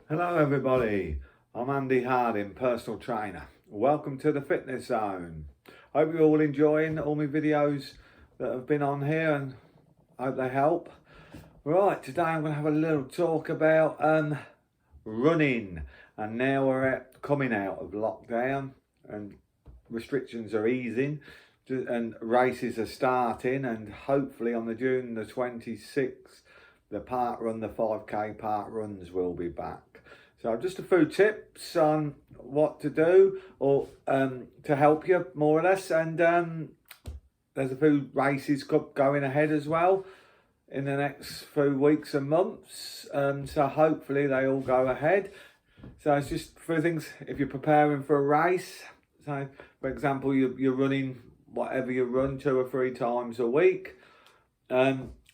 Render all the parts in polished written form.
Hello everybody, I'm Andy Harding, personal trainer. Welcome to the Fitness Zone. Hope you're all enjoying all my videos that have been on here and hope they help. Right, today I'm going to have a little talk about running. And now we're coming out of lockdown and restrictions are easing and races are starting, and hopefully on the June the 26th the 5k park runs will be back. So just a few tips on what to do or to help you more or less, and there's a few races going ahead as well in the next few weeks and months, so hopefully they all go ahead. So it's just for things if you're preparing for a race. So for example, you're running whatever you run 2 or 3 times a week.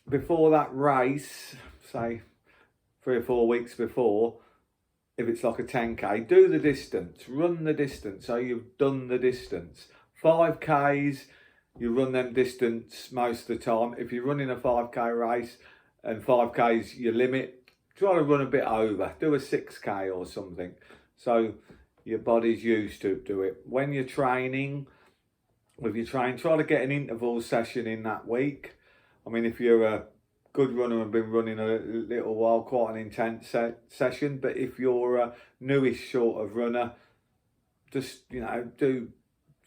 Before that race, say 3 or 4 weeks before, if it's like a 10k, do the distance, run the distance, so you've done the distance. 5k's, you run them distance most of the time. If you're running a 5k race and 5k's your limit, try to run a bit over, do a 6k or something, so your body's used to do it. When you're training, try to get an interval session in that week. I mean, if you're a good runner and been running a little while, quite an intense session. But if you're a newish sort of runner, just do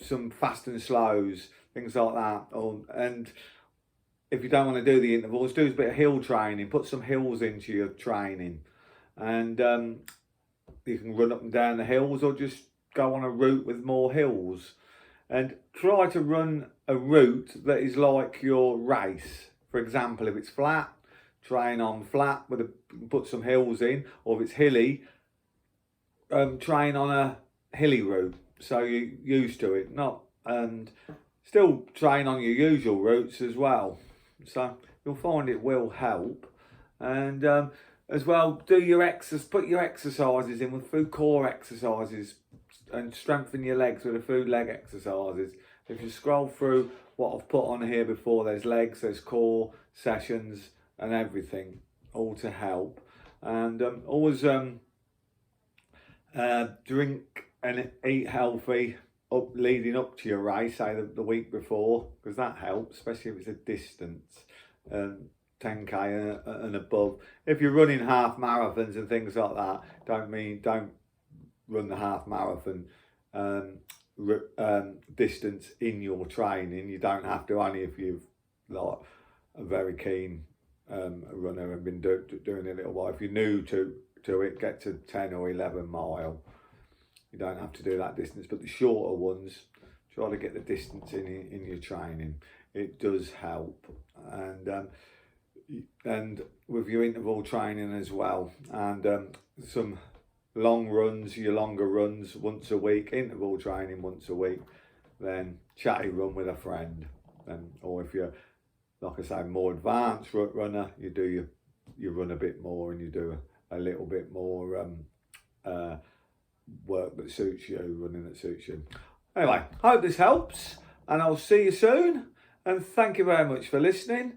some fast and slows, things like that. And if you don't want to do the intervals, do a bit of hill training, put some hills into your training, and you can run up and down the hills or just go on a route with more hills. And try to run a route that is like your race. For example, if it's flat, train on flat put some hills in, or if it's hilly, train on a hilly route, so you're used to it. And still train on your usual routes as well. So you'll find it will help. And as well, put your exercises in with few core exercises, and strengthen your legs with a few leg exercises. If you scroll through what I've put on here before, there's legs, there's core sessions and everything, all to help. And always drink and eat healthy leading up to your race, say the week before, because that helps, especially if it's a distance, 10k and above. If you're running half marathons and things like that, don't run the half marathon distance in your training. You don't have to, only if you've like a very keen runner and been doing it a little while. If you're new to it, get to 10 or 11 mile. You don't have to do that distance, but the shorter ones, try to get the distance in your training. It does help. And with your interval training as well, and some long runs, your longer runs once a week, interval training once a week, then chatty run with a friend. Or if you're, like I say, more advanced runner, you run a bit more and you do a little bit more work that suits you, running that suits you. Anyway, hope this helps, and I'll see you soon, and thank you very much for listening,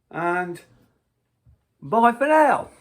and bye for now.